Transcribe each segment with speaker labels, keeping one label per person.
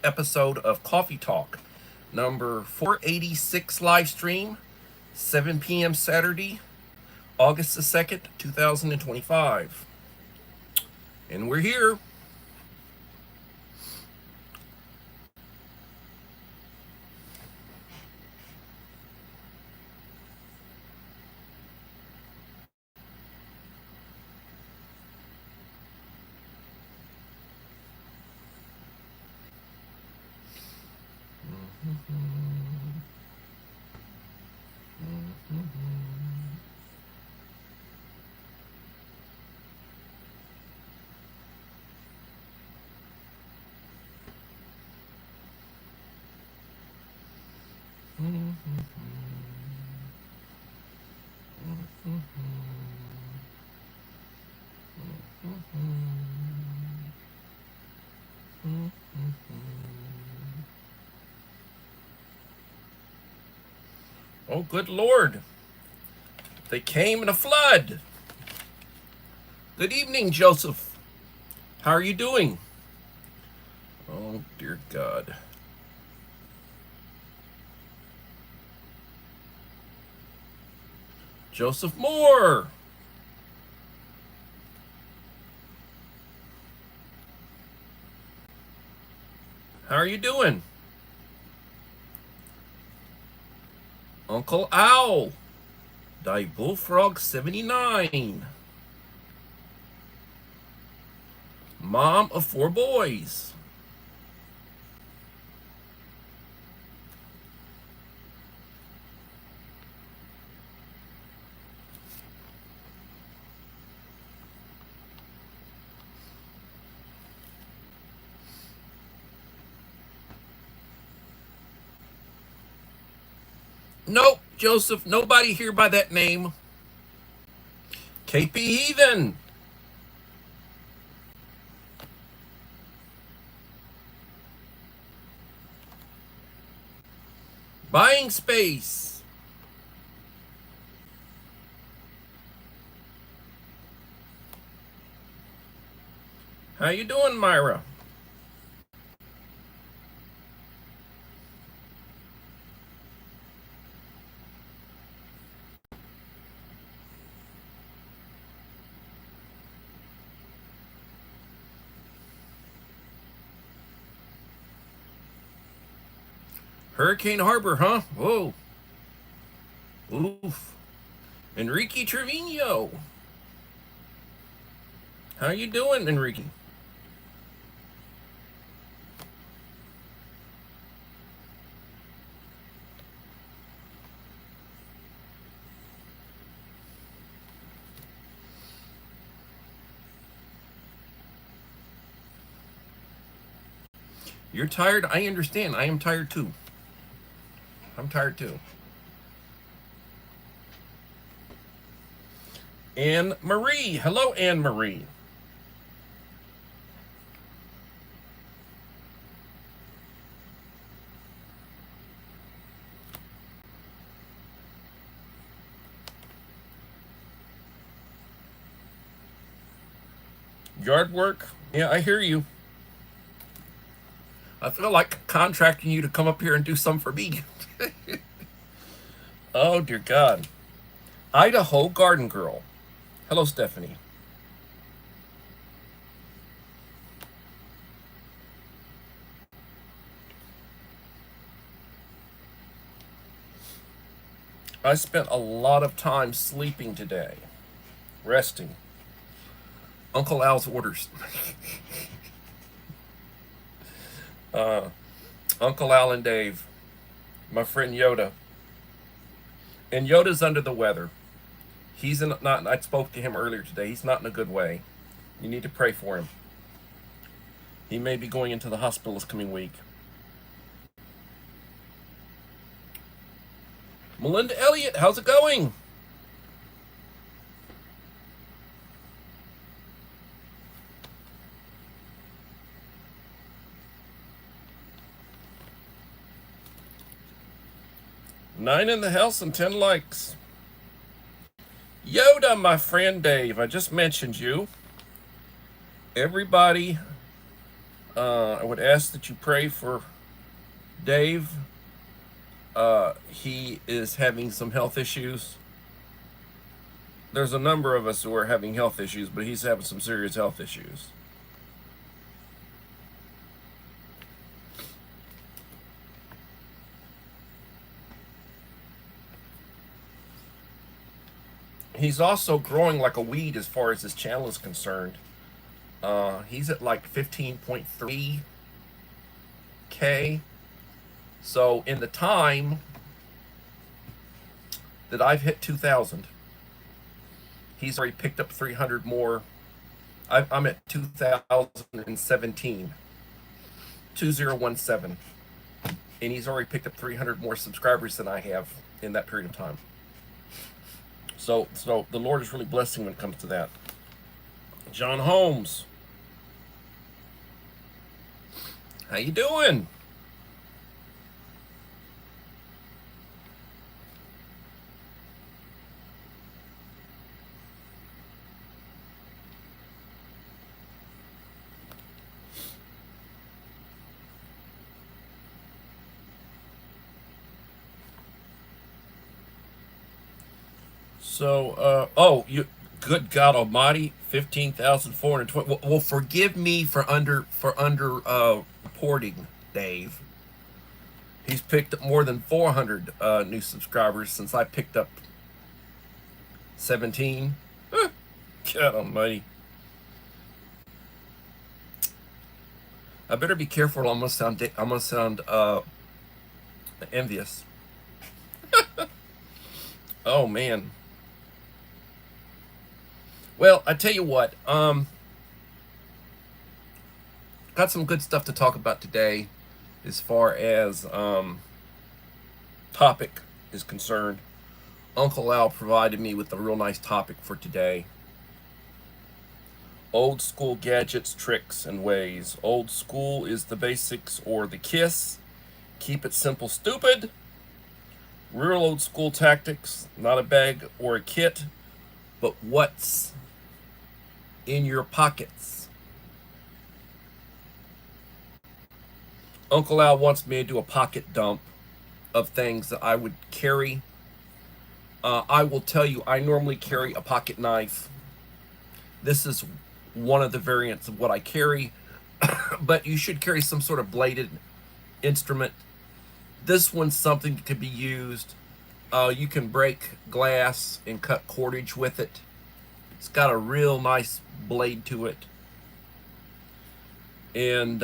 Speaker 1: episode of Coffee Talk, number 486 live stream, 7 p.m. Saturday, August the 2nd, 2025. And we're here. Oh, good Lord. They came in a flood. Good evening, Joseph. How are you doing? Oh, dear God. Joseph Moore. How are you doing? Uncle Owl. Die Bullfrog 79. Mom of 4 boys. Nope, Joseph, nobody here by that name. KP Heathen. Buying space. How you doing, Myra? Hurricane Harbor, huh? Whoa. Oof. Enrique Trevino. How you doing, Enrique? You're tired? I understand. I am tired too. I'm tired too. Anne Marie. Hello, Anne Marie. Yard work? Yeah, I hear you. I feel like contracting you to come up here and do some for me. Oh, dear God. Idaho Garden Girl. Hello, Stephanie. I spent a lot of time sleeping today. Resting. Uncle Al's orders. Uncle Al and Dave. My friend Yoda. And Yoda's under the weather. He's not. I spoke to him earlier today. He's not in a good way. You need to pray for him. He may be going into the hospital this coming week. Melinda Elliott, how's it going? Nine in the house and 10 likes. Yoda, my friend Dave, I just mentioned you. Everybody, I would ask that you pray for Dave. He is having some health issues. There's a number of us who are having health issues, but he's having some serious health issues. He's also growing like a weed as far as his channel is concerned. He's at like 15.3K. So in the time that I've hit 2,000, he's already picked up 300 more. I'm at 2017, 2017, and he's already picked up 300 more subscribers than I have in that period of time. So the Lord is really blessing when it comes to that. John Holmes, how you doing? So, oh, you, good God Almighty, 15,420. Well, forgive me for under reporting, Dave. He's picked up more than 400 new subscribers since I picked up 17. God Almighty. I better be careful. I'm gonna sound envious. Oh man. Well, I tell you what. Got some good stuff to talk about today, as far as topic is concerned. Uncle Al provided me with a real nice topic for today. Old school gadgets, tricks, and ways. Old school is the basics or the KISS. Keep it simple, stupid. Real old school tactics, not a bag or a kit, but what's in your pockets. Uncle Al wants me to do a pocket dump of things that I would carry. I will tell you, I normally carry a pocket knife. This is one of the variants of what I carry, but you should carry some sort of bladed instrument. This one's something that could be used. You can break glass and cut cordage with it. It's got a real nice blade to it. And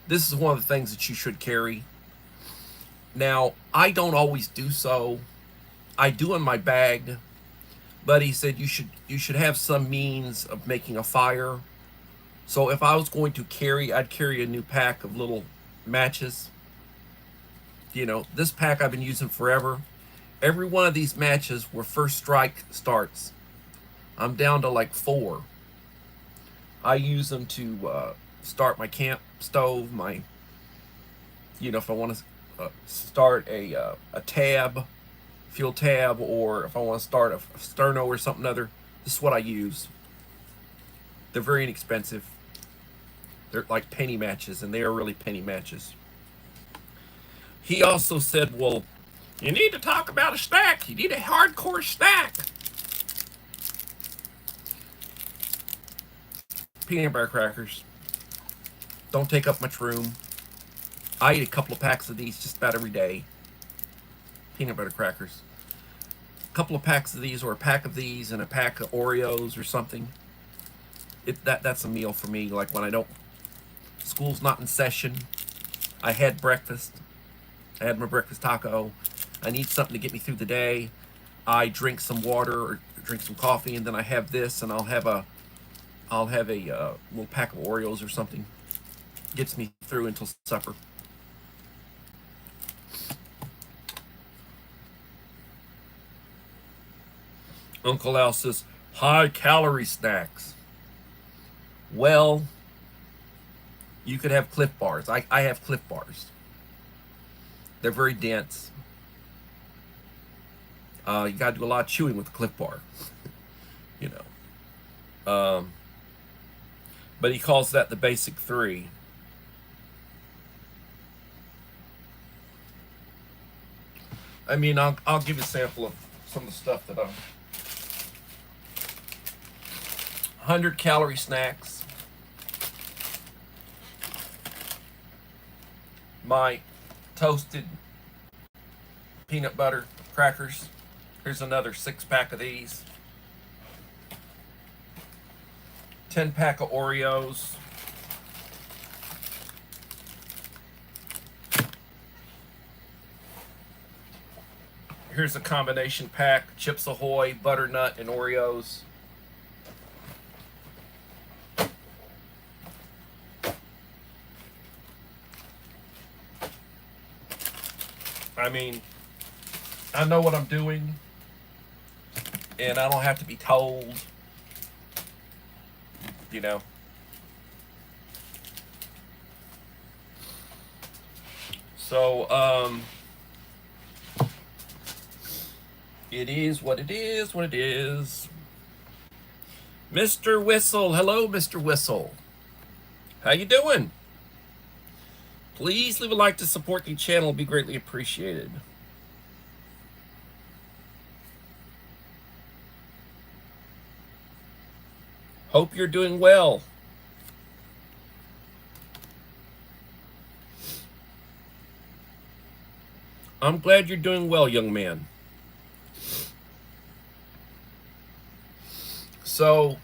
Speaker 1: this is one of the things that you should carry. Now, I don't always do so. I do in my bag, but he said you should have some means of making a fire. So if I was going to carry, I'd carry a new pack of little matches. You know, this pack I've been using forever. Every one of these matches where first strike starts, I'm down to like 4. I use them to start my camp stove, my, you know, if I want to start a tab, fuel tab, or if I want to start a sterno or something other, this is what I use. They're very inexpensive. They're like penny matches, and they are really penny matches. He also said, well, you need to talk about a snack. You need a hardcore snack. Peanut butter crackers. Don't take up much room. I eat a couple of packs of these just about every day. Peanut butter crackers. A couple of packs of these, or a pack of these, and a pack of Oreos or something. That's a meal for me. Like when I don't, school's not in session. I had breakfast. I had my breakfast taco. I need something to get me through the day. I drink some water or drink some coffee, and then I have this, and I'll have a little pack of Oreos or something. Gets me through until supper. Uncle Al says, high calorie snacks. Well, you could have Cliff Bars. I have Cliff Bars. They're very dense. You got to do a lot of chewing with the Cliff Bar. You know. but he calls that the basic three. I mean, I'll give you a sample of some of the stuff that I'm. 100-calorie snacks. My toasted peanut butter crackers. Here's another 6-pack of these. 10-pack of Oreos. Here's a combination pack: Chips Ahoy, butternut, and Oreos. I mean, I know what I'm doing, and I don't have to be told, you know. So, it is what it is, what it is. Mr. Whistle, hello, Mr. Whistle. How you doing? Please leave a like to support the channel. It'll be greatly appreciated. Hope you're doing well. I'm glad you're doing well, young man. So,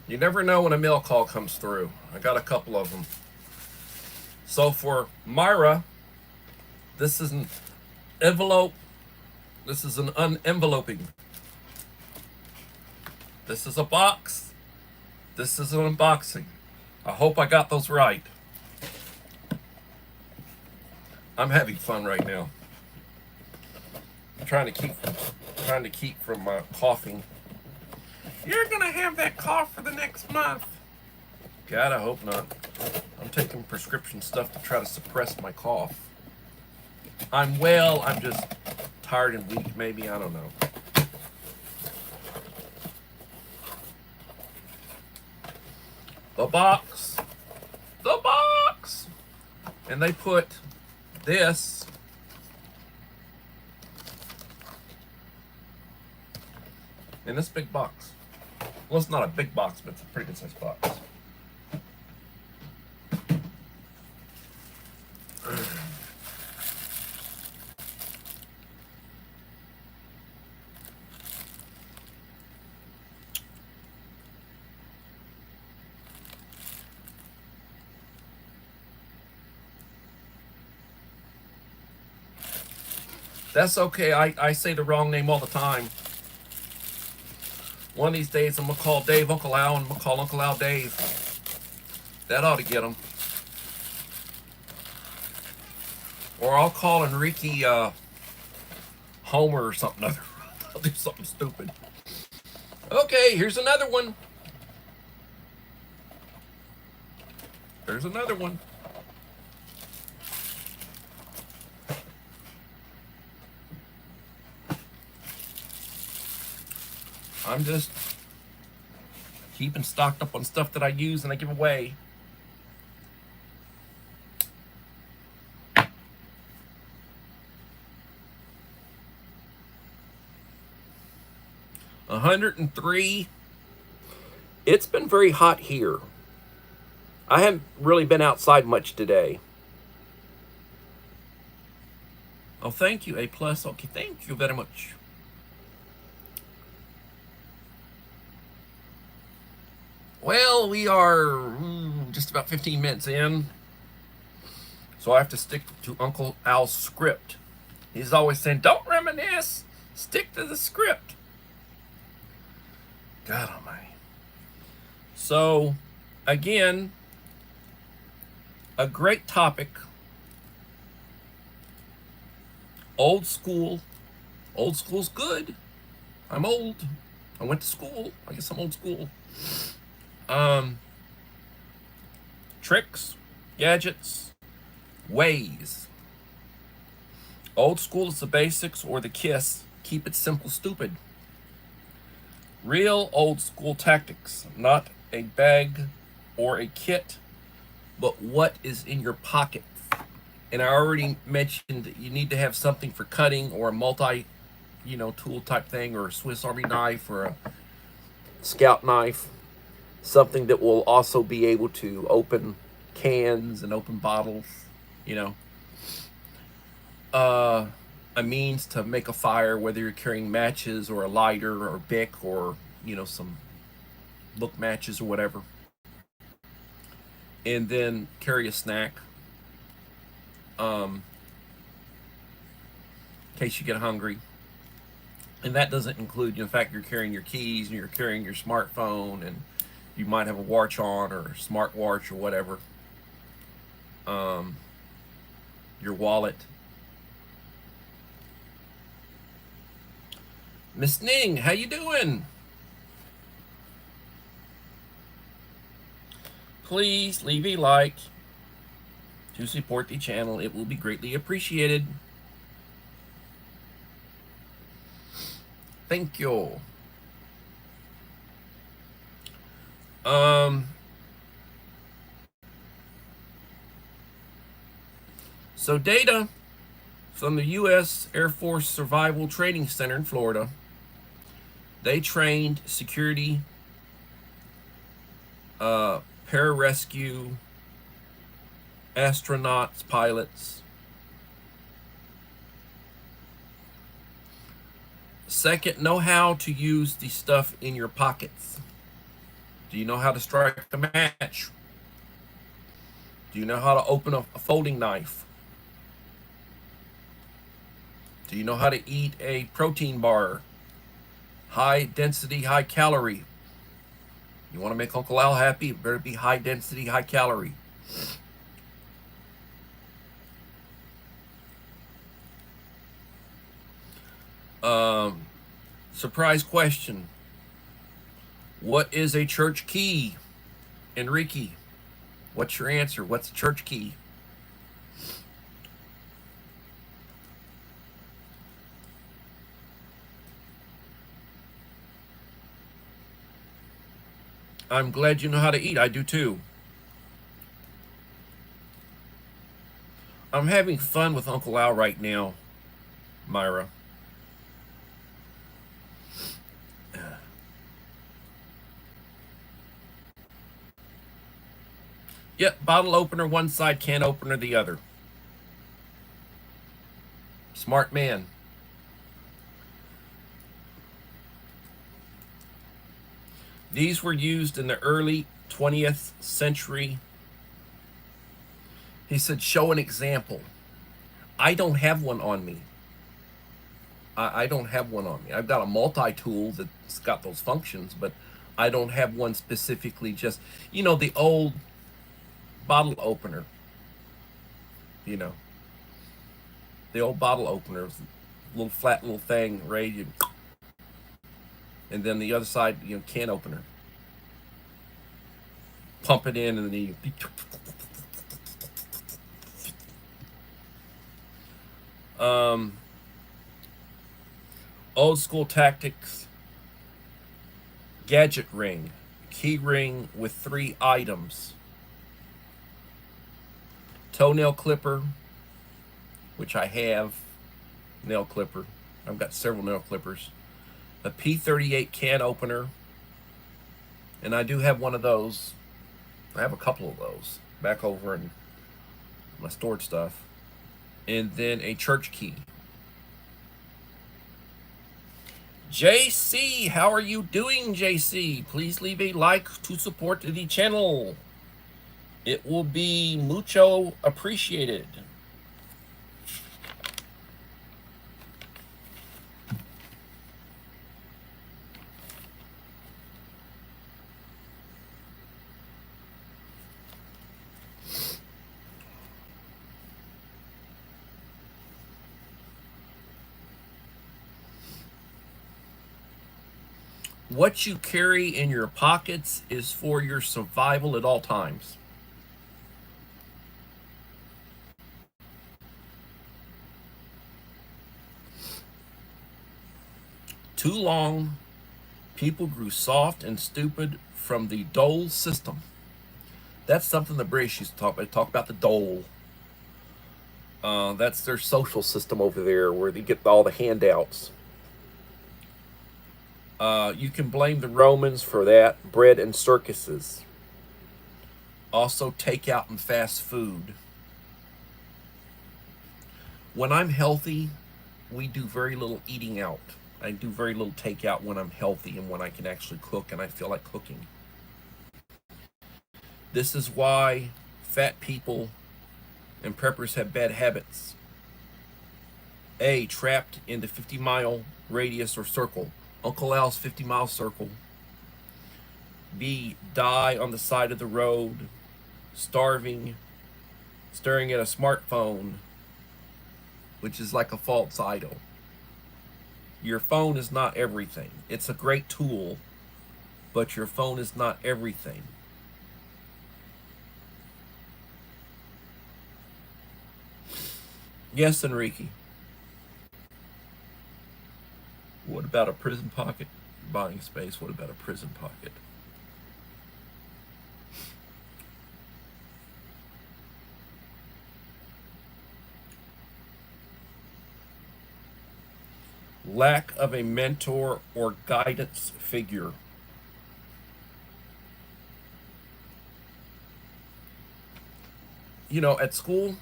Speaker 1: you never know when a mail call comes through. I got a couple of them. So for Myra, this is an envelope. This is an unenveloping. This is a box. This is an unboxing. I hope I got those right. I'm having fun right now. I'm trying to keep from coughing. You're gonna have that cough for the next month. God, I hope not. I'm taking prescription stuff to try to suppress my cough. I'm well, I'm just tired and weak, maybe, I don't know. The box. The box! And they put this in this big box. Well, it's not a big box, but it's a pretty good sized box. That's okay. I say the wrong name all the time. One of these days, I'm going to call Dave Uncle Al, and I'm going to call Uncle Al Dave. That ought to get him. Or I'll call Enrique Homer or something other. I'll do something stupid. Okay, here's another one. There's another one. I'm just keeping stocked up on stuff that I use and I give away. $103. It's been very hot here. I haven't really been outside much today. Oh, thank you, A+. Okay, thank you very much. Well, we are just about 15 minutes in, so I have to stick to Uncle Al's script. He's always saying, don't reminisce, stick to the script. God almighty. So, again, a great topic. Old school. Old school's good. I'm old. I went to school. I guess I'm old school. Tricks, gadgets, ways. Old school is the basics or the KISS. Keep it simple, stupid. Real old school tactics, not a bag or a kit, but what is in your pocket. And I already mentioned that you need to have something for cutting or a multi, tool type thing, or a Swiss Army knife or a scout knife. Something that will also be able to open cans and open bottles, you know. A means to make a fire, whether you're carrying matches or a lighter or Bic or, some book matches or whatever. And then carry a snack. In case you get hungry. And that doesn't include, in fact, you're carrying your keys and you're carrying your smartphone and you might have a watch on or a smart watch or whatever. Your wallet. Miss Ning, how you doing? Please leave a like to support the channel. It will be greatly appreciated. Thank you. So data from the U.S. Air Force Survival Training Center in Florida. They trained security, pararescue, astronauts, pilots. Second, know how to use the stuff in your pockets. Do you know how to strike a match? Do you know how to open a folding knife? Do you know how to eat a protein bar? High density, high calorie. You want to make Uncle Al happy? It better be high density, high calorie. Surprise question. What is a church key? Enrique, what's your answer? What's a church key? I'm glad you know how to eat. I do too. I'm having fun with Uncle Al right now, Myra. Yep, bottle opener one side, can opener the other. Smart man. These were used in the early 20th century. He said, show an example. I don't have one on me. I don't have one on me. I've got a multi-tool that's got those functions, but I don't have one specifically just, the old bottle opener. The old bottle opener, little flat little thing, right? And then the other side, can opener. Pump it in and then you... Old school tactics. Gadget ring. Key ring with 3 items. Toenail clipper, which I have. Nail clipper. I've got several nail clippers. A P38 can opener. And I do have one of those. I have a couple of those back over in my stored stuff. And then a church key. JC, how are you doing, JC? Please leave a like to support the channel. It will be mucho appreciated. What you carry in your pockets is for your survival at all times. Too long People grew soft and stupid from the dole system. That's something the British used to talk about. They talk about the dole. That's their social system over there where they get all the handouts. You can blame the Romans for that. Bread and circuses. Also, takeout and fast food. When I'm healthy, we do very little eating out. I do very little takeout when I'm healthy and when I can actually cook and I feel like cooking. This is why fat people and preppers have bad habits. A, trapped in the 50-mile radius or circle. Uncle Al's 50-mile circle. B, die on the side of the road, starving, staring at a smartphone, which is like a false idol. Your phone is not everything. It's a great tool, but your phone is not everything. Yes, Enrique. What about a prison pocket? Buying space. What about a prison pocket? Lack of a mentor or guidance figure. You know, at school,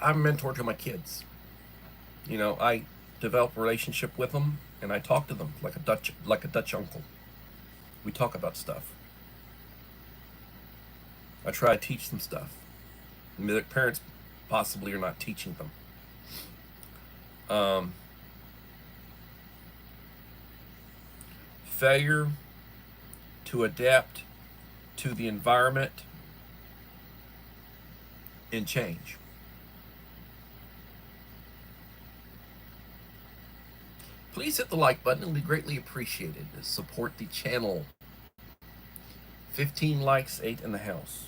Speaker 1: I'm a mentor to my kids. You know, I develop a relationship with them and I talk to them like a Dutch uncle. We talk about stuff. I try to teach them stuff. Their parents possibly are not teaching them. Failure to adapt to the environment and change. Please hit the like button, it will be greatly appreciated. Support the channel. 15 likes, 8 in the house.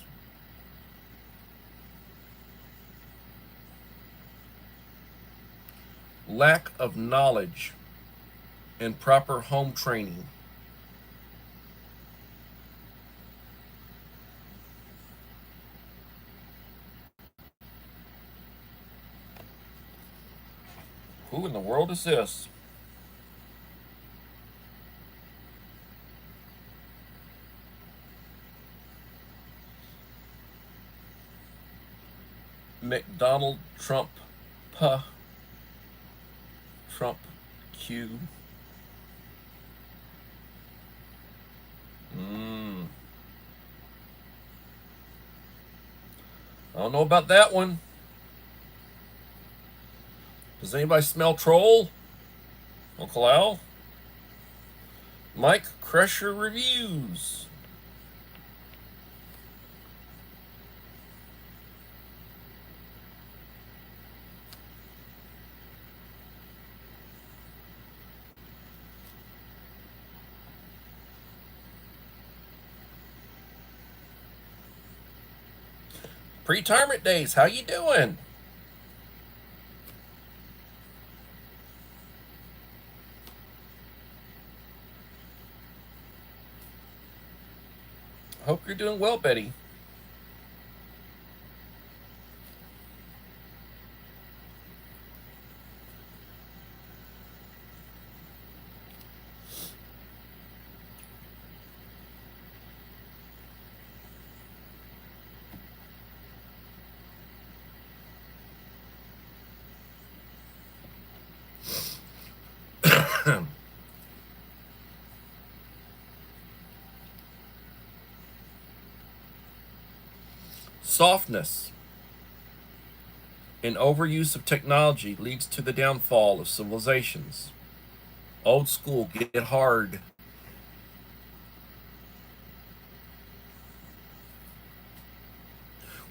Speaker 1: Lack of knowledge and proper home training. Who in the world is this? McDonald Trump Trump Q. I don't know about that one. Does anybody smell troll? Uncle Al? Mike Crusher Reviews. Pre-retirement days, how you doing? Hope you're doing well, Betty. Softness and overuse of technology leads to the downfall of civilizations. Old school, get hard.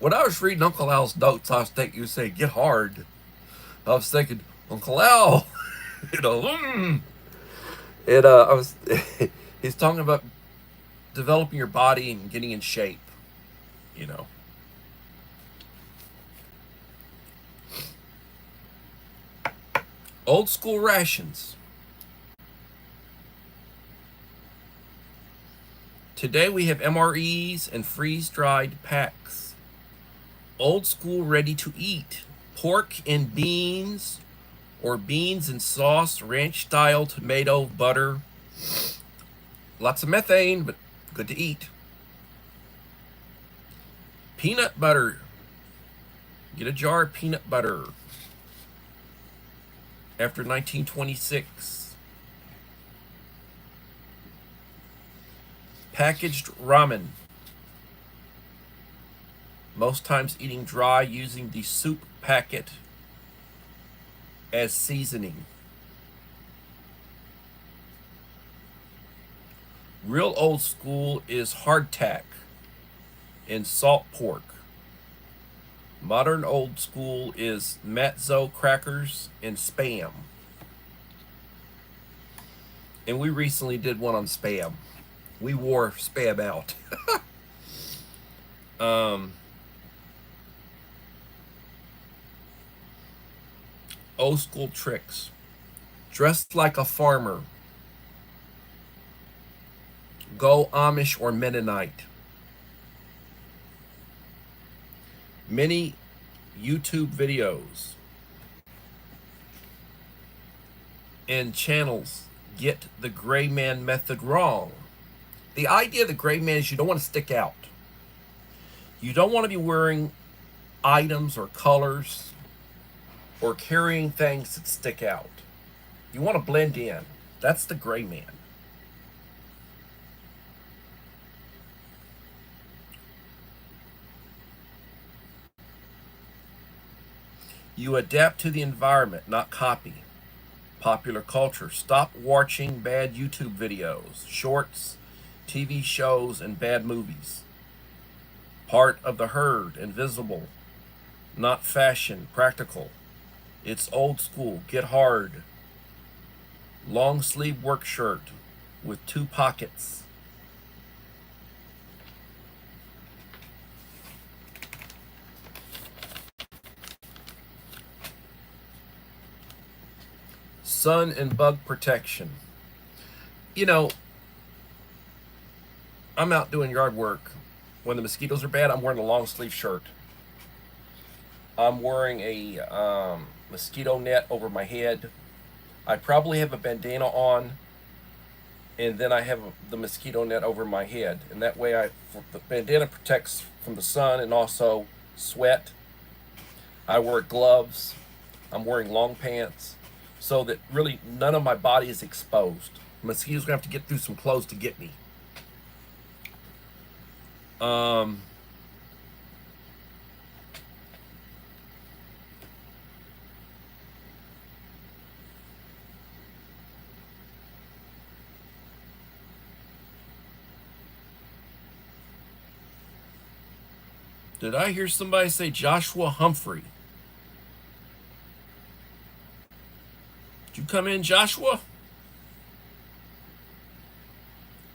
Speaker 1: When I was reading Uncle Al's notes, I was thinking you say get hard. I was thinking, Uncle Al, you know, I was, he's talking about developing your body and getting in shape, you know. Old school rations. Today we have MREs and freeze-dried packs. Old school ready to eat. Pork and beans, or beans and sauce, ranch style, tomato, butter. Lots of methane, but good to eat. Peanut butter. Get a jar of peanut butter. After 1926. Packaged ramen. Most times eating dry, using the soup packet as seasoning. Real old school is hardtack and salt pork. Modern old school is matzo crackers and Spam. And we recently did one on Spam. We wore Spam out. Old school tricks. Dressed like a farmer. Go Amish or Mennonite. Many YouTube videos and channels get the gray man method wrong. The idea of the gray man is you don't want to stick out. You don't want to be wearing items or colors or carrying things that stick out. You want to blend in. That's the gray man. You adapt to the environment, not copy. Popular culture. Stop watching bad YouTube videos, shorts, TV shows, and bad movies. Part of the herd, invisible. Not fashion, practical. It's old school, get hard. Long sleeve work shirt with 2 pockets. Sun and bug protection. You know, I'm out doing yard work. When the mosquitoes are bad, I'm wearing a long sleeve shirt. I'm wearing a mosquito net over my head. I probably have a bandana on, and then I have the mosquito net over my head. And that way the bandana protects from the sun and also sweat. I wear gloves. I'm wearing long pants, so that really none of my body is exposed. Mosquitoes are gonna have to get through some clothes to get me. Did I hear somebody say Joshua Humphrey? Did you come in, Joshua?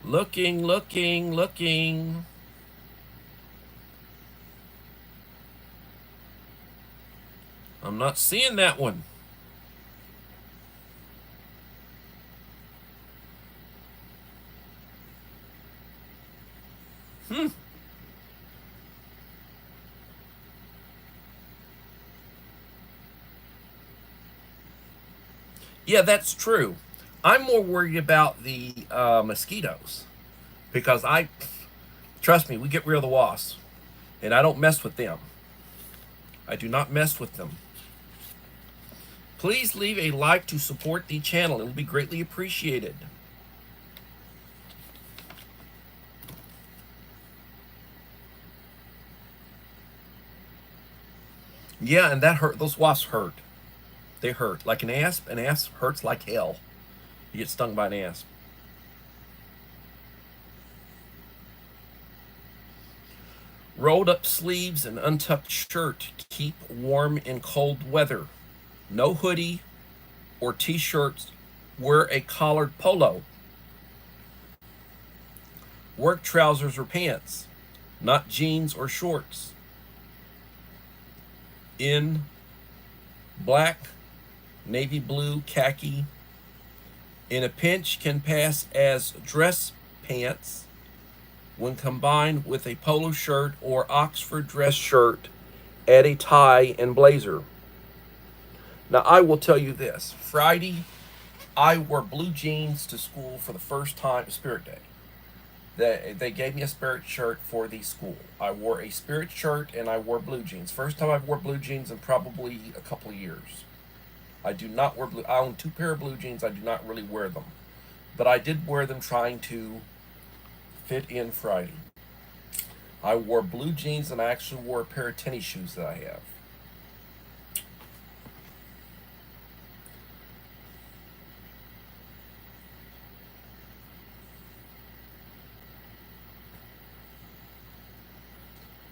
Speaker 1: Looking, looking, looking. I'm not seeing that one. Yeah, that's true. I'm more worried about the mosquitoes because trust me, we get rid of the wasps, and I don't mess with them. I do not mess with them. Please leave a like to support the channel. It will be greatly appreciated. Yeah, and that hurt. Those wasps hurt. They hurt. Like an asp hurts like hell. You get stung by an asp. Rolled up sleeves and untucked shirt. Keep warm in cold weather. No hoodie or t-shirts. Wear a collared polo. Work trousers or pants, not jeans or shorts. In black, navy blue, khaki. In a pinch can pass as dress pants. when combined with a polo shirt or Oxford dress shirt, add a tie and blazer. Now, I will tell you this. Friday, I wore blue jeans to school for the first time, Spirit Day. They gave me a Spirit shirt for the school. I wore a Spirit shirt and I wore blue jeans. First time I've wore blue jeans in probably a couple of years. I do not wear blue. I own 2 pair of blue jeans. I do not really wear them. But I did wear them trying to fit in Friday. I wore blue jeans and I actually wore a pair of tennis shoes that I have.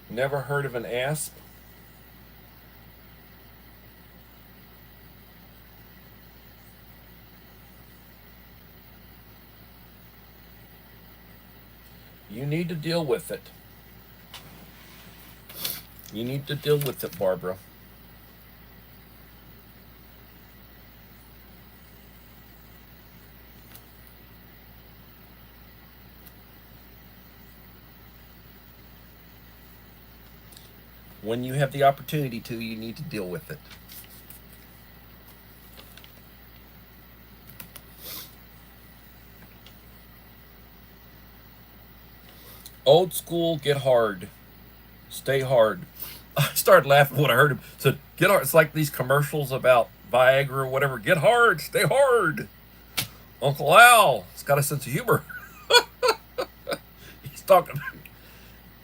Speaker 1: Never heard of an asp? You need to deal with it. You need to deal with it, Barbara. When you have the opportunity to, you need to deal with it. Old school, get hard. Stay hard. I started laughing when I heard him. Said, get hard. It's like these commercials about Viagra or whatever. Get hard, stay hard. Uncle Al, he's got a sense of humor. He's talking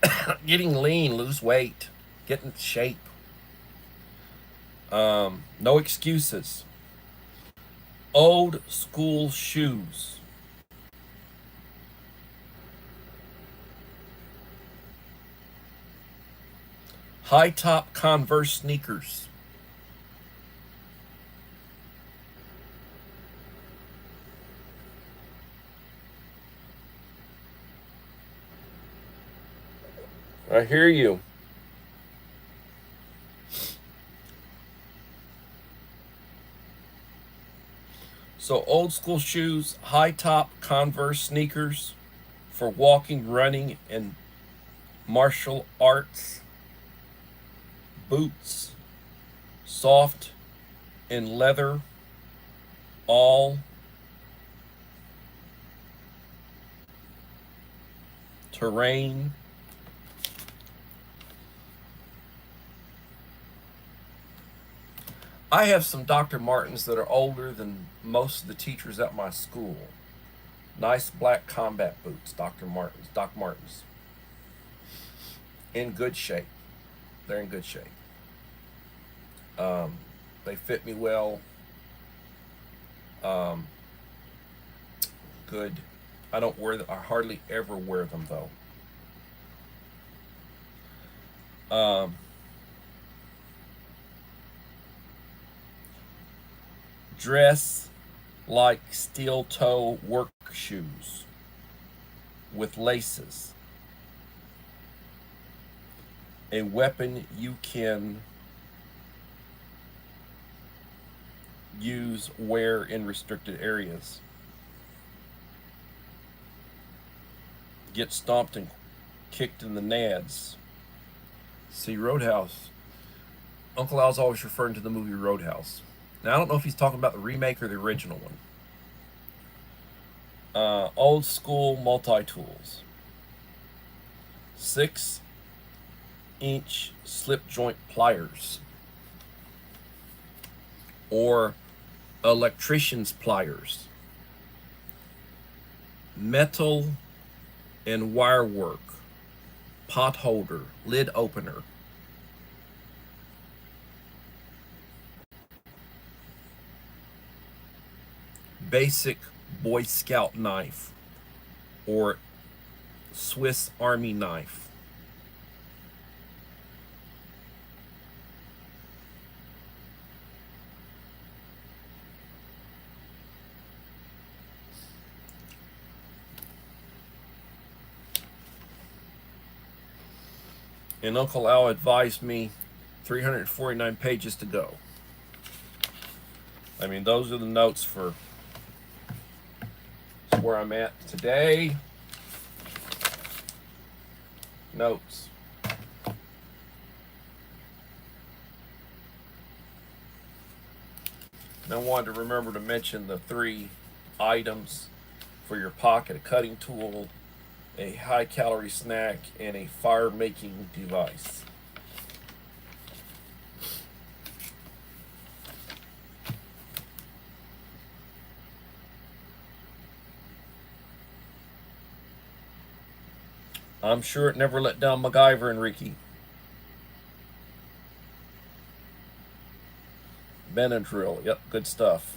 Speaker 1: about getting lean, lose weight, get in shape. No excuses. Old school shoes. High top Converse sneakers. I hear you. So old school shoes, high top Converse sneakers for walking, running, and martial arts. Boots, soft and leather, all terrain. I have some Dr. Martens that are older than most of the teachers at my school. Nice black combat boots, Dr. Martens, Doc Martens. In good shape. They're in good shape. They fit me well. Good. I don't wear them. I hardly ever wear them though. Dress like steel toe work shoes with laces. A weapon you can use, wear in restricted areas. Get stomped and kicked in the nads. See Roadhouse. Uncle Al's always referring to the movie Roadhouse. Now I don't know if he's talking about the remake or the original one. Old school multi-tools. 6-inch slip joint pliers. Or electrician's pliers. Metal and wire work. Pot holder, lid opener. Basic Boy Scout knife or Swiss Army knife. And Uncle Al advised me 349 pages to go. I mean, those are the notes for where I'm at today. Notes. And I wanted to remember to mention the 3 items for your pocket: a cutting tool, a high calorie snack, and a fire making device. I'm sure it never let down MacGyver, Enrique. Benadryl, yep, good stuff.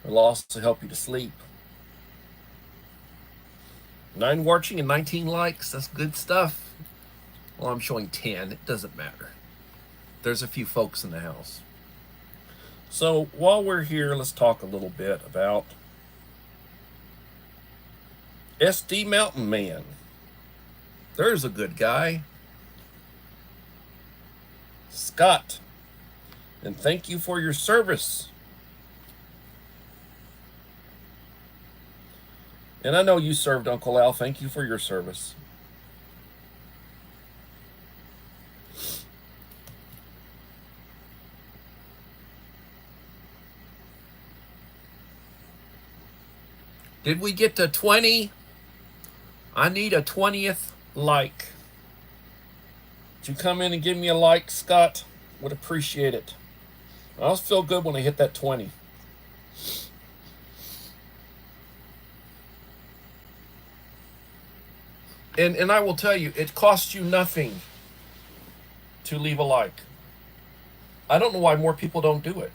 Speaker 1: It'll also help you to sleep. 9 watching and 19 likes, that's good stuff. Well, I'm showing 10, it doesn't matter. There's a few folks in the house. So while we're here, let's talk a little bit about SD Mountain Man. There's a good guy. Scott, and thank you for your service. And I know you served, Uncle Al. Thank you for your service. Did we get to 20? I need a 20th like. Would you come in and give me a like, Scott? Would appreciate it. I always feel good when I hit that 20. And I will tell you, it costs you nothing to leave a like. I don't know why more people don't do it.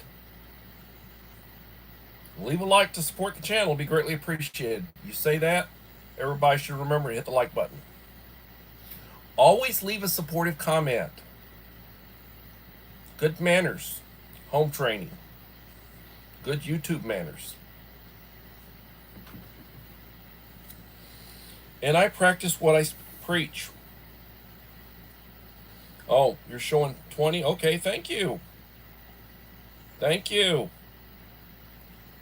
Speaker 1: Leave a like to support the channel. It'll be greatly appreciated. You say that, everybody should remember to hit the like button. Always leave a supportive comment. Good manners. Home training. Good YouTube manners. And I practice what I preach. Oh, you're showing 20? Okay, thank you. Thank you.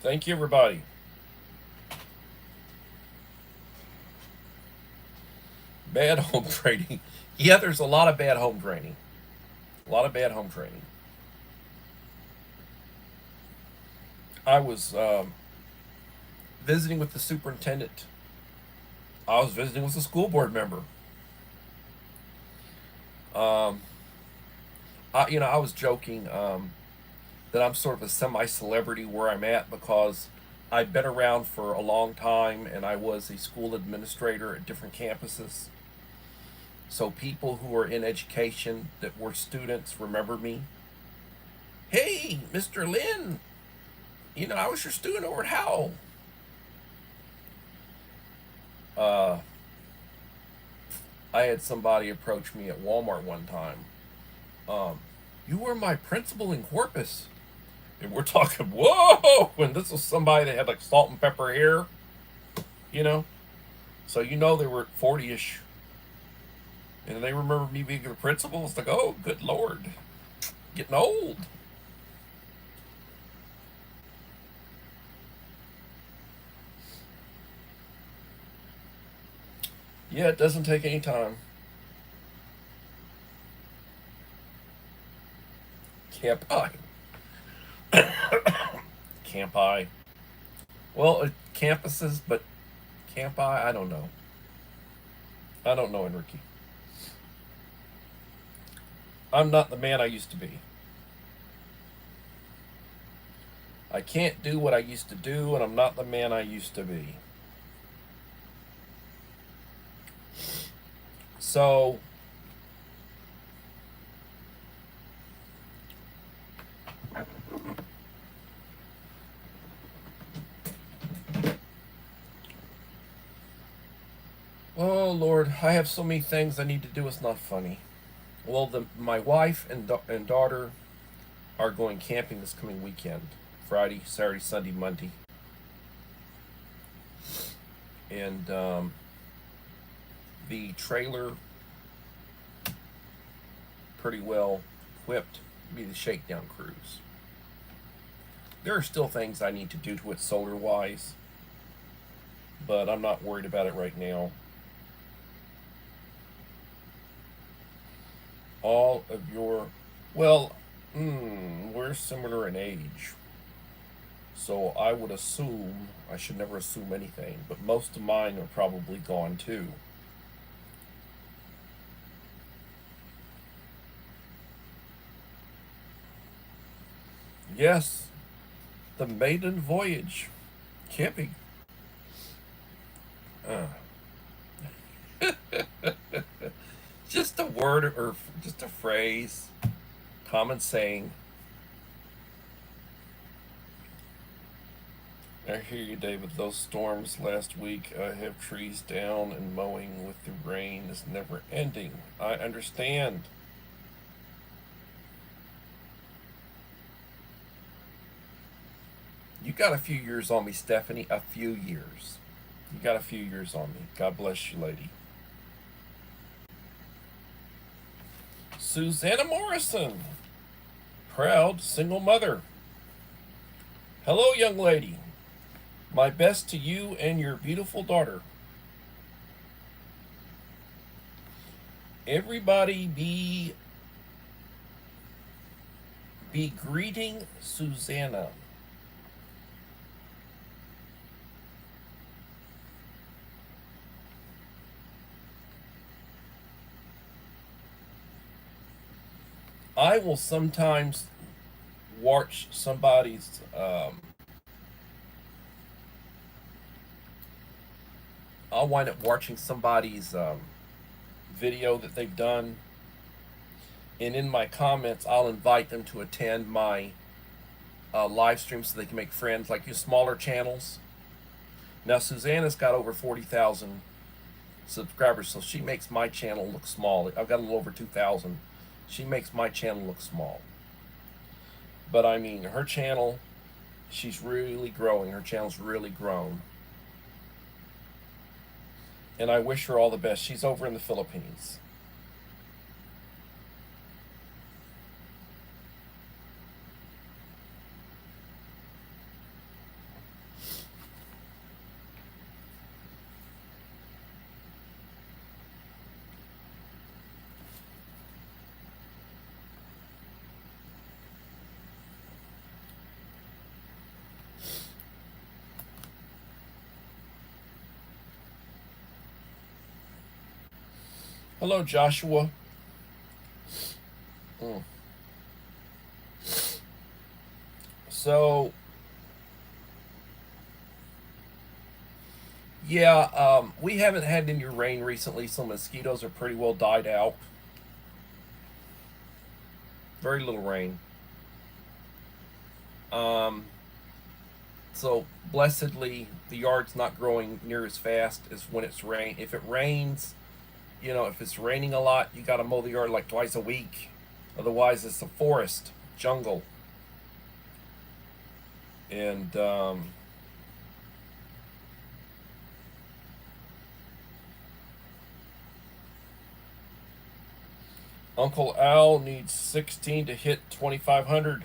Speaker 1: Thank you, everybody. Bad home training. Yeah, there's a lot of bad home training. A lot of bad home training. I was visiting with the superintendent. I was visiting with a school board member. I was joking that I'm sort of a semi-celebrity where I'm at because I've been around for a long time and I was a school administrator at different campuses. So people who are in education that were students remember me. Hey, Mr. Lynn, I was your student over at Howell. I had somebody approach me at Walmart one time. You were my principal in Corpus. And we're talking, whoa! And this was somebody that had like salt and pepper hair, So they were 40-ish. And they remember me being the principal. It's like, oh, good Lord. Getting old. Yeah, it doesn't take any time. Campi. Campi. Well, campuses, but campi, I don't know. I don't know, Enrique. I'm not the man I used to be. I can't do what I used to do, and I'm not the man I used to be. So, oh Lord, I have so many things I need to do. It's not funny. Well, my wife and daughter are going camping this coming weekend. Friday, Saturday, Sunday, Monday. And the trailer, pretty well equipped to be the shakedown cruise. There are still things I need to do to it solar-wise, but I'm not worried about it right now. All of your, well, we're similar in age. So I would assume, I should never assume anything, but most of mine are probably gone too. Yes, the maiden voyage, camping. Uh, just a word or just a phrase, common saying. I hear you, David. Those storms last week have trees down and mowing with the rain is never ending. I understand. You got a few years on me, Stephanie. A few years. You got a few years on me. God bless you, lady. Susanna Morrison, proud single mother. Hello, young lady. My best to you and your beautiful daughter. Everybody be greeting Susanna. I will sometimes watch somebody's I'll wind up watching somebody's video that they've done, and in my comments I'll invite them to attend my live stream so they can make friends, like your smaller channels. Now Susanna's got over 40,000 subscribers, so she makes my channel look small. I've got a little over 2,000. She makes my channel look small. But I mean, her channel, she's really growing. Her channel's really grown. And I wish her all the best. She's over in the Philippines. Hello, Joshua. Mm. So, yeah, we haven't had any rain recently, so mosquitoes are pretty well died out. Very little rain. Um, so blessedly, the yard's not growing near as fast as when it's rain. If it rains, if it's raining a lot, you got to mow the yard like twice a week. Otherwise, it's a forest, jungle. And Uncle Al needs 16 to hit 2,500.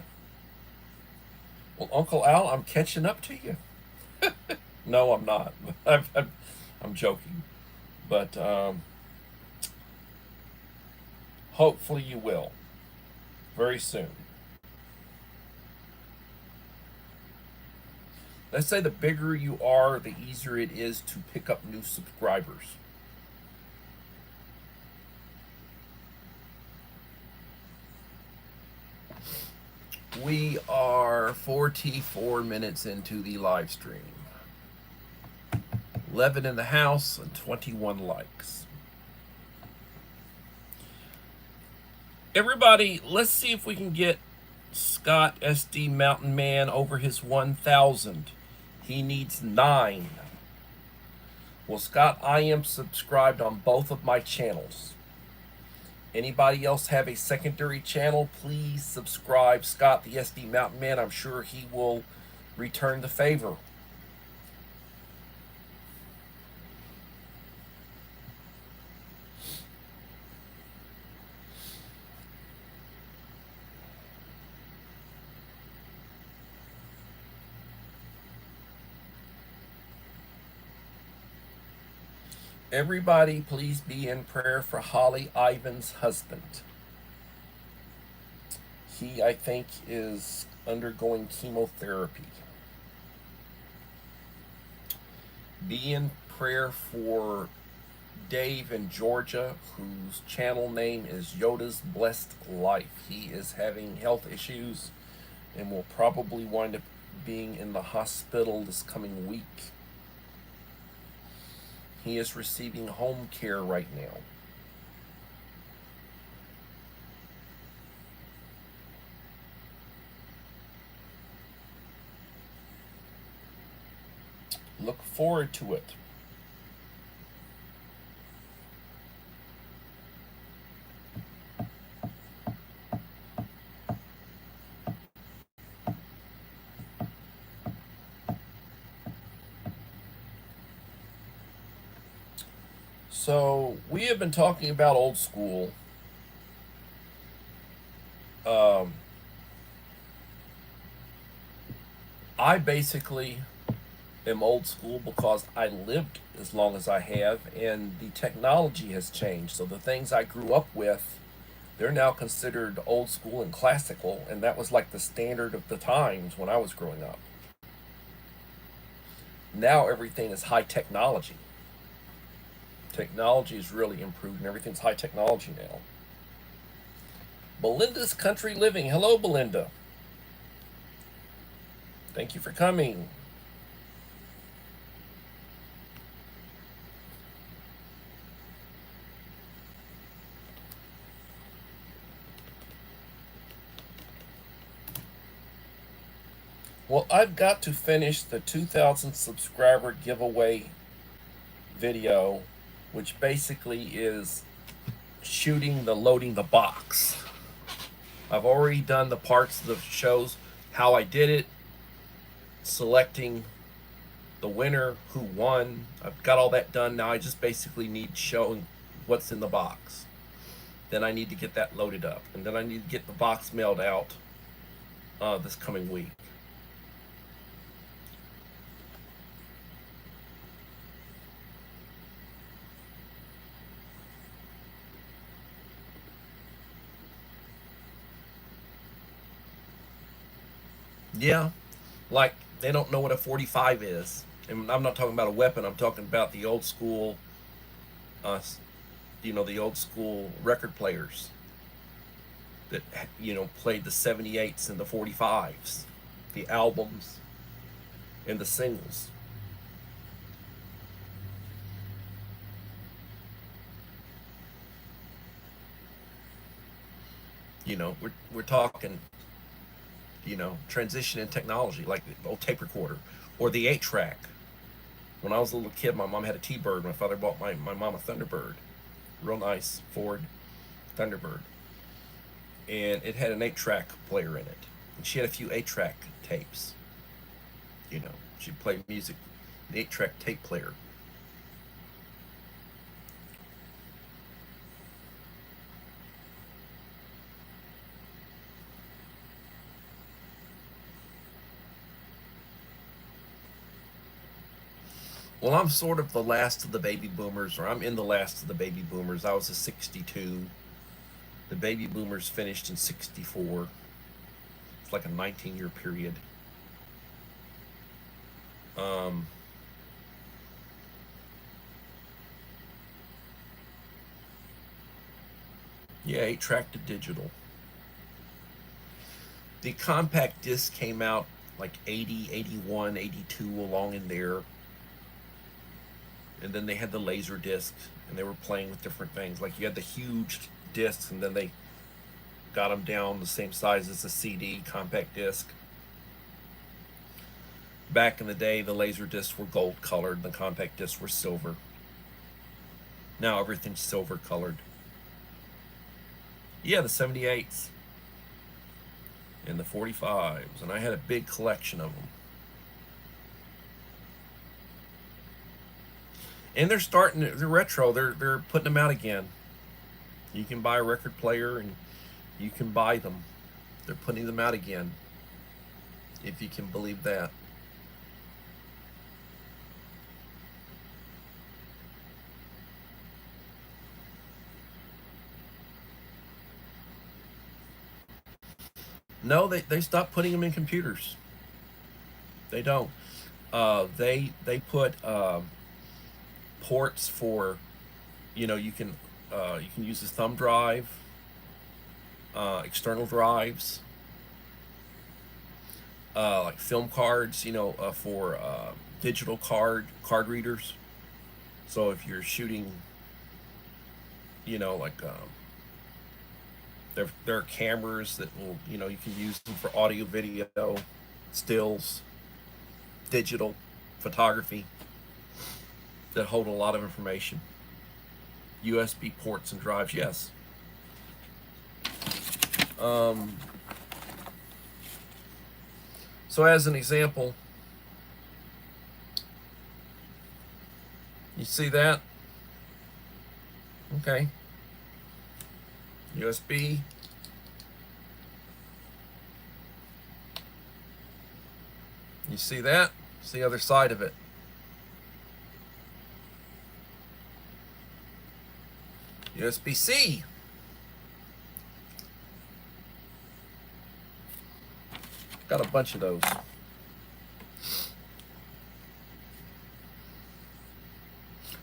Speaker 1: Well, Uncle Al, I'm catching up to you. No, I'm not. I'm joking. But hopefully you will. Very soon. Let's say the bigger you are, the easier it is to pick up new subscribers. We are 44 minutes into the live stream. 11 in the house and 21 likes. Everybody, let's see if we can get Scott SD Mountain Man over his 1,000. He needs 9. Well, Scott, I am subscribed on both of my channels. Anybody else have a secondary channel? Please subscribe. Scott, the SD Mountain Man. I'm sure he will return the favor. Everybody, please be in prayer for Holly Ivan's husband. He, I think, is undergoing chemotherapy. Be in prayer for Dave in Georgia, whose channel name is Yoda's Blessed Life. He is having health issues and will probably wind up being in the hospital this coming week. He is receiving home care right now. Look forward to it. So, we have been talking about old school. Um, I basically am old school because I lived as long as I have, and the technology has changed. So, the things I grew up with, they're now considered old school and classical, and that was like the standard of the times when I was growing up. Now, everything is high technology. Technology is really improved, and everything's high technology now. Belinda's Country Living. Hello, Belinda. Thank you for coming. Well, I've got to finish the 2,000 subscriber giveaway video, which basically is loading the box. I've already done the parts that shows how I did it, selecting the winner, who won. I've got all that done. Now I just basically need showing what's in the box. Then I need to get that loaded up, and then I need to get the box mailed out this coming week. Yeah, like they don't know what a 45 is. And I'm not talking about a weapon. I'm talking about the old school, uh, the old school record players that played the 78s and the 45s, the albums and the singles. We're talking, transition in technology, like the old tape recorder or the 8-track. When I was a little kid, my mom had a T-Bird. My father bought my mom a Thunderbird, real nice Ford Thunderbird, and it had an 8-track player in it. And she had a few 8-track tapes. She'd play music, the 8-track tape player. Well, I'm sort of the last of the baby boomers, or I'm in the last of the baby boomers. I was a 62. The baby boomers finished in 64. It's like a 19-year period. Um, yeah, 8-track to digital. The compact disc came out like 80, 81, 82, along in there. And then they had the laser discs, and they were playing with different things. Like you had the huge discs, and then they got them down the same size as a CD compact disc. Back in the day, the laser discs were gold colored, the compact discs were silver. Now everything's silver colored. Yeah, the 78s and the 45s, and I had a big collection of them. And they're retro. They're putting them out again. You can buy a record player and you can buy them. They're putting them out again, if you can believe that. No, they stopped putting them in computers. They don't. They put ports for, you can use a thumb drive, external drives, like film cards, for digital card readers. So if you're shooting, like there are cameras that will, you can use them for audio, video, stills, digital photography that hold a lot of information. USB ports and drives, yes. So as an example, you see that? Okay. USB. You see that? It's the other side of it. USB-C. Got a bunch of those.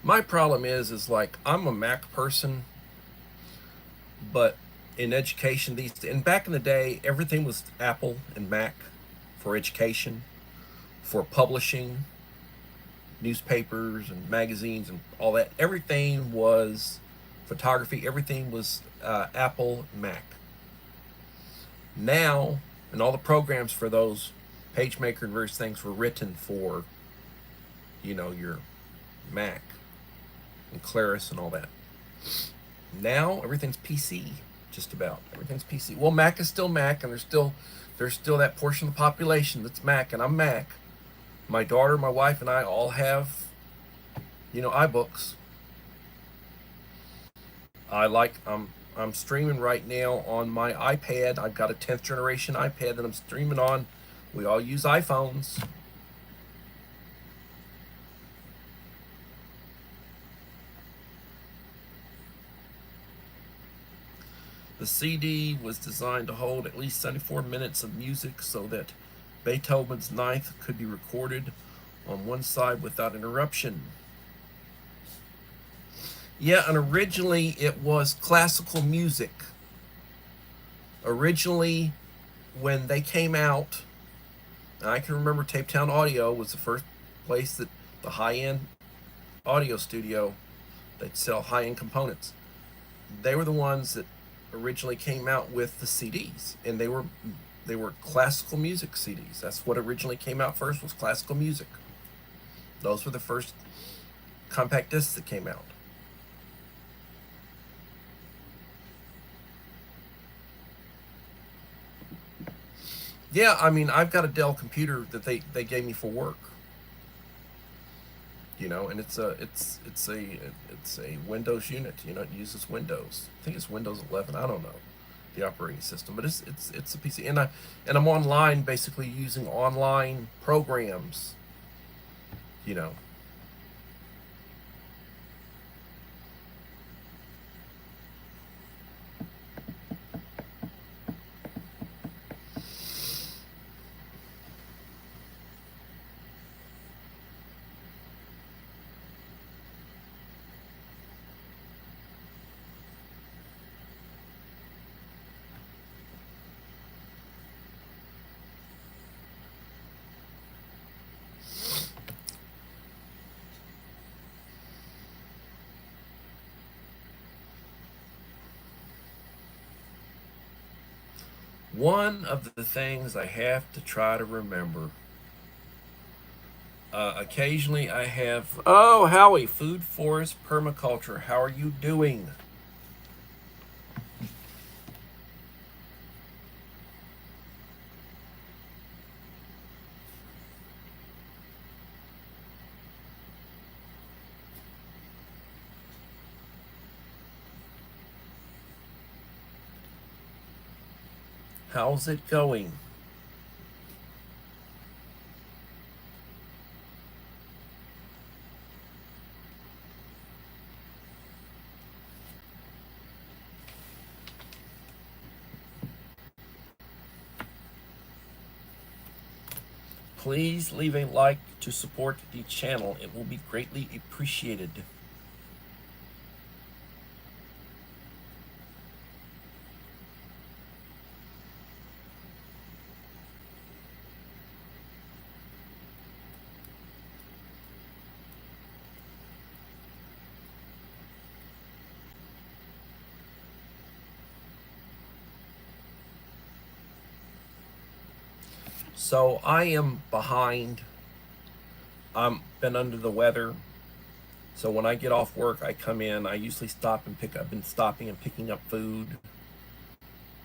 Speaker 1: My problem is like I'm a Mac person, but in education and back in the day, everything was Apple and Mac for education, for publishing, newspapers and magazines and all that. Everything was photography. Everything was Apple, Mac. Now, and all the programs for those PageMaker and various things were written for, your Mac and Claris and all that. Now everything's PC, just about everything's PC. Well, Mac is still Mac, and there's still that portion of the population that's Mac, and I'm Mac. My daughter, my wife, and I all have, iBooks. I'm streaming right now on my iPad. I've got a 10th generation iPad that I'm streaming on. We all use iPhones. The CD was designed to hold at least 74 minutes of music so that Beethoven's Ninth could be recorded on one side without interruption. Yeah, and originally it was classical music. Originally, when they came out, and I can remember Tape Town Audio was the first place that the high-end audio studio, they'd sell high-end components. They were the ones that originally came out with the CDs, and they were classical music CDs. That's what originally came out first, was classical music. Those were the first compact discs that came out. Yeah, I mean, I've got a Dell computer that they gave me for work. And it's a Windows unit. It uses Windows. I think it's Windows 11. I don't know the operating system, but it's a PC. And I'm online, basically using online programs. You know. One of the things I have to try to remember. Occasionally I have, oh, Howie, food forest permaculture. How are you doing? How's it going? Please leave a like to support the channel. It will be greatly appreciated. So I am behind. I'm been under the weather. So when I get off work, I come in. I usually stop and pick up. I've been stopping and picking up food.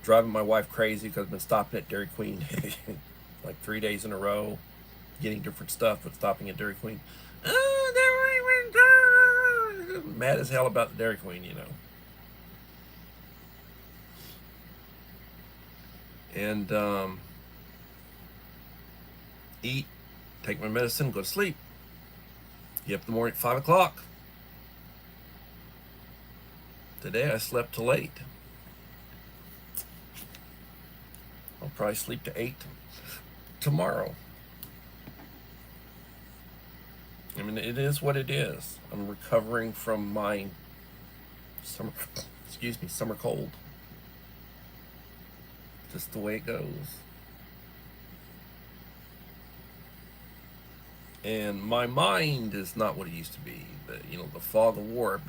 Speaker 1: Driving my wife crazy because I've been stopping at Dairy Queen like 3 days in a row, getting different stuff, but stopping at Dairy Queen. Mad as hell about the Dairy Queen, you know. And eat, take my medicine, go to sleep. Get up in the morning at 5 o'clock. Today I slept till 8. I'll probably sleep to 8 tomorrow. I mean, it is what it is. I'm recovering from my summer cold. Just the way it goes. And my mind is not what it used to be. The fog of war.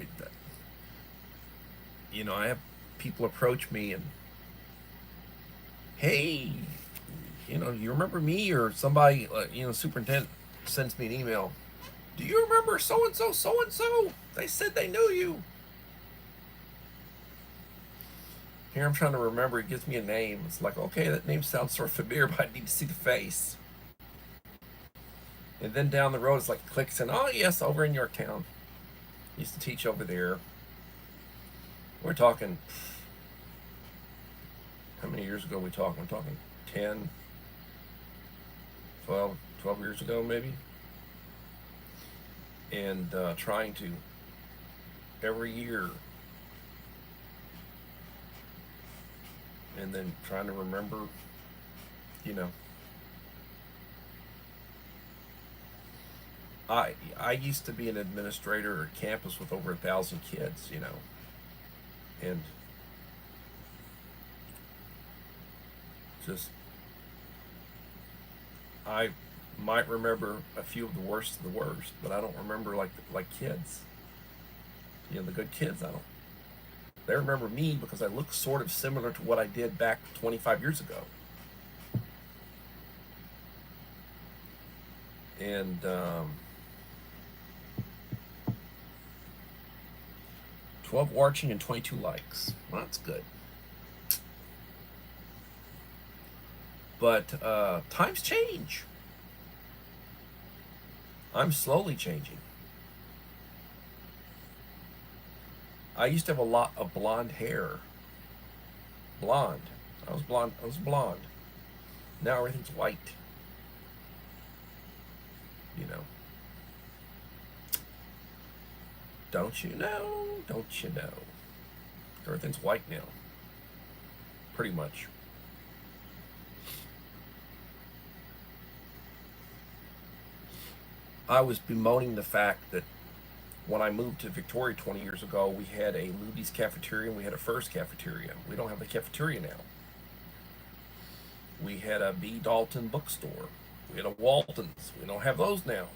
Speaker 1: I have people approach me and, hey, you remember me? Or somebody, superintendent sends me an email. Do you remember so-and-so, so-and-so? They said they knew you. Here I'm trying to remember. It gives me a name. It's like, okay, that name sounds sort of familiar, but I need to see the face. And then down the road, it's like clicks and, oh, yes, over in Yorktown. Used to teach over there. We're talking, how many years ago are we talking? We're talking 10, 12 years ago, maybe. And trying to, every year, and then trying to remember, I used to be an administrator at campus with over 1,000 kids, and just, I might remember a few of the worst, but I don't remember like kids. The good kids, I don't. They remember me because I look sort of similar to what I did back 25 years ago. And 12 watching and 22 likes. Well, that's good. But times change. I'm slowly changing. I used to have a lot of blonde hair. Blonde. I was blonde. Now everything's white. Don't you know? Don't you know? Everything's white now. Pretty much. I was bemoaning the fact that when I moved to Victoria 20 years ago, we had a Luby's cafeteria and we had a First cafeteria. We don't have a cafeteria now. We had a B. Dalton bookstore. We had a Walton's. We don't have those now.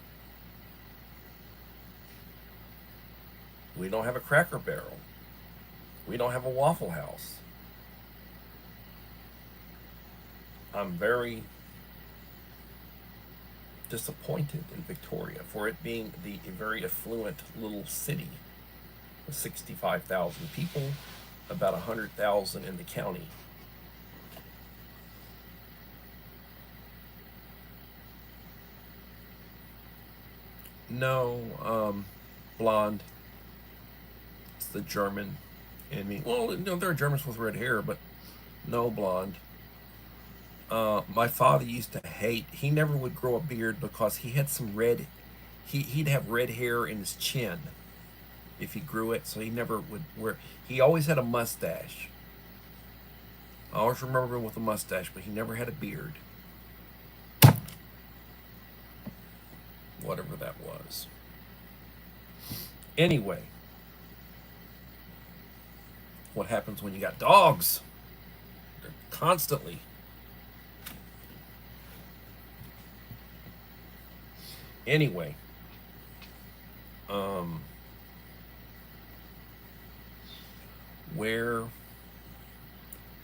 Speaker 1: We don't have a Cracker Barrel. We don't have a Waffle House. I'm very disappointed in Victoria for it being a very affluent little city with 65,000 people, about 100,000 in the county. No, blonde. It's the German in me. Well, there are Germans with red hair, but no, blonde. My father used to hate, he never would grow a beard because he had some red, he'd have red hair in his chin if he grew it, so he never would wear, he always had a mustache. I always remember him with a mustache, but he never had a beard. whatever that was. Anyway, what happens when you got dogs? They're constantly. Anyway, where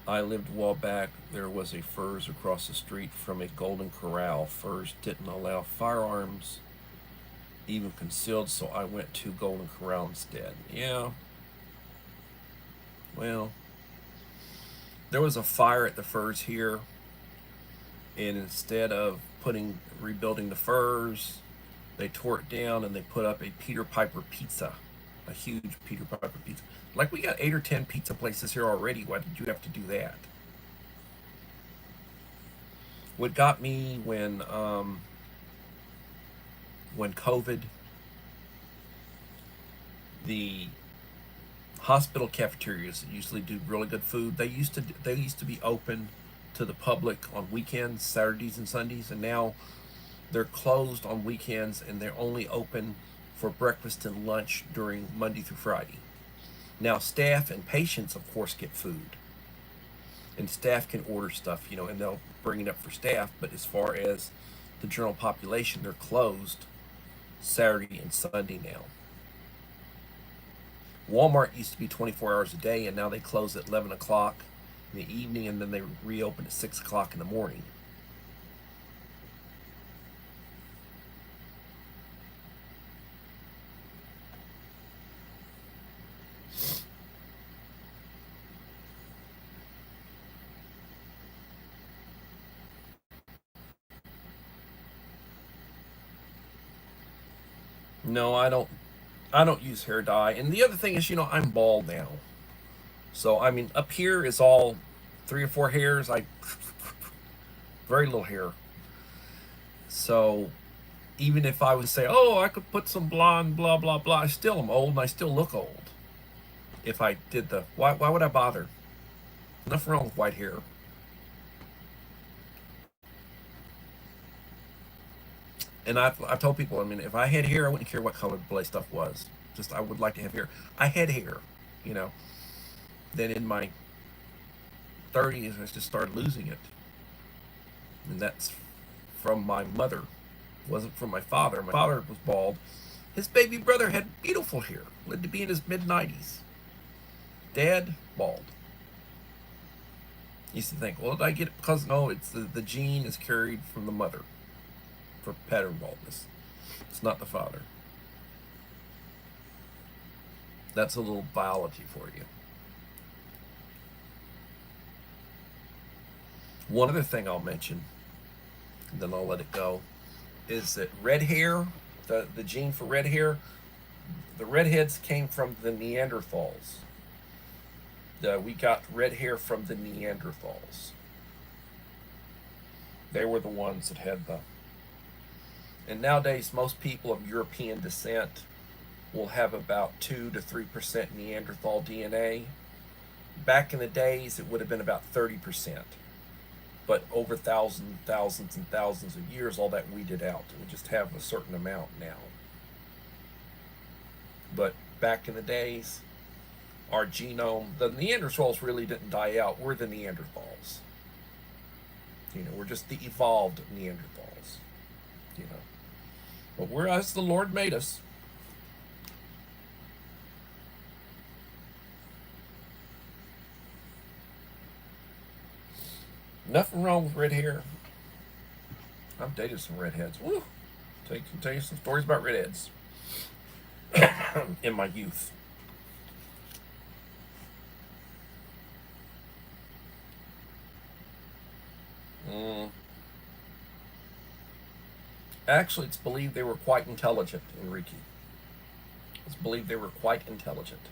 Speaker 1: I lived a while back, there was a Furs across the street from a Golden Corral. Furs didn't allow firearms, even concealed, so I went to Golden Corral instead. Yeah. Well, there was a fire at the Furs here, and instead of rebuilding the Furs, they tore it down and they put up a Peter Piper pizza, a huge Peter Piper pizza. Like, we got 8 or 10 pizza places here already. Why did you have to do that? What got me when COVID, the hospital cafeterias that usually do really good food, they used to be open to the public on weekends, Saturdays and Sundays, and now they're closed on weekends and they're only open for breakfast and lunch during Monday through Friday. Now, staff and patients, of course, get food, and staff can order stuff, and they'll bring it up for staff. But as far as the general population, they're closed Saturday and Sunday now. Walmart used to be 24 hours a day, and now they close at 11 o'clock in the evening, and then they reopen at 6 o'clock in the morning. No, I don't. I don't use hair dye. And the other thing is, I'm bald now. So, I mean, up here is all 3 or 4 hairs. Very little hair. So, even if I would say, oh, I could put some blonde, blah, blah, blah, I still am old and I still look old. If I did why would I bother? Nothing wrong with white hair. And I've told people, I mean, if I had hair, I wouldn't care what color the blade stuff was. Just, I would like to have hair. I had hair, Then in my 30s, I just started losing it. And that's from my mother. It wasn't from my father. My father was bald. His baby brother had beautiful hair. Lived to be in his mid-90s. Dad, bald. Used to think, well, did I get it? Because no, it's the gene is carried from the mother for pattern baldness. It's not the father. That's a little biology for you. One other thing I'll mention, and then I'll let it go, is that red hair, the gene for red hair, the redheads came from the Neanderthals. We got red hair from the Neanderthals. They were the ones that had and nowadays most people of European descent will have about 2 to 3% Neanderthal DNA. Back in the days, it would have been about 30%. But over thousands and thousands of years, all that weeded out. We just have a certain amount now. But back in the days, our genome, the Neanderthals really didn't die out. We're the Neanderthals. We're just the evolved Neanderthals. But we're as the Lord made us. Nothing wrong with red hair. I've dated some redheads. Woo! Tell you some stories about redheads in my youth. Actually, it's believed they were quite intelligent, Enrique. It's believed they were quite intelligent.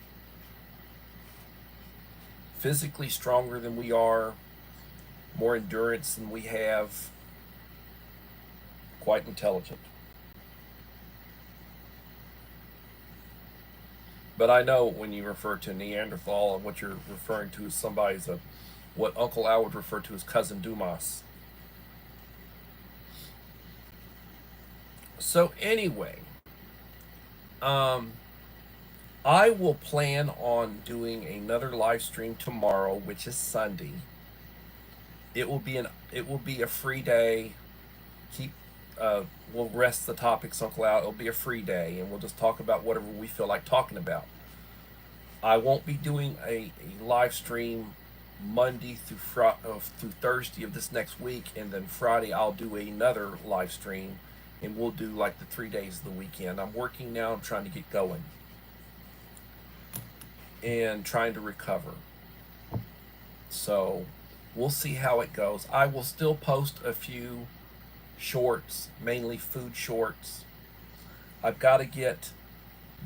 Speaker 1: Physically stronger than we are, more endurance than we have, quite intelligent. But I know when you refer to Neanderthal, and what you're referring to is what Uncle Al would refer to as cousin Dumas. So anyway, um, I will plan on doing another live stream tomorrow, which is Sunday. It will be a free day. Keep we'll rest the topics, Uncle Al. It'll be a free day, and we'll just talk about whatever we feel like talking about. I won't be doing a live stream Monday through Thursday of this next week, and then Friday I'll do another live stream, and we'll do like the 3 days of the weekend. I'm working now. I'm trying to get going and trying to recover. So we'll see how it goes. I will still post a few shorts, mainly food shorts. I've got to get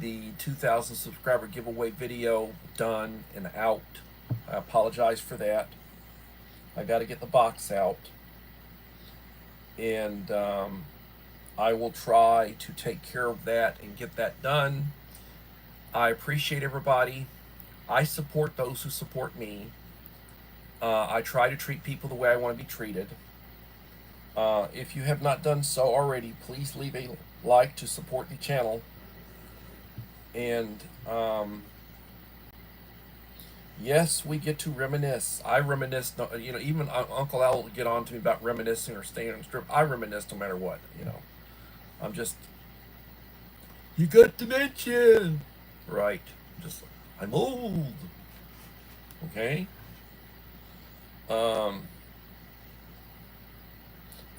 Speaker 1: the 2,000 subscriber giveaway video done and out. I apologize for that. I got to get the box out, and I will try to take care of that and get that done. I appreciate everybody. I support those who support me. I try to treat people the way I want to be treated. If you have not done so already, please leave a like to support the channel. And yes, we get to reminisce. I reminisce, even Uncle Al will get on to me about reminiscing or staying on the strip. I reminisce no matter what, I'm just, you got dementia. Right. I'm old. Okay?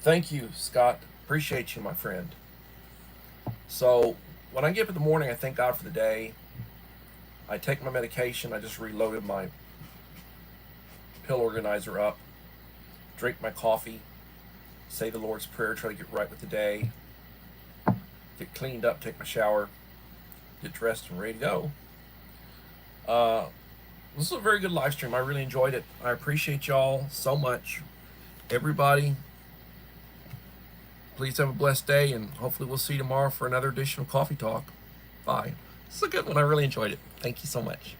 Speaker 1: Thank you, Scott. Appreciate you, my friend. So when I get up in the morning, I thank God for the day. I take my medication. I just reloaded my pill organizer up. Drink my coffee. Say the Lord's Prayer. Try to get right with the day. Get cleaned up. Take my shower. Get dressed and ready to go. This was a very good live stream. I really enjoyed it. I appreciate y'all so much. Everybody, please have a blessed day, and hopefully we'll see you tomorrow for another edition of Coffee Talk. Bye. This is a good one. I really enjoyed it. Thank you so much.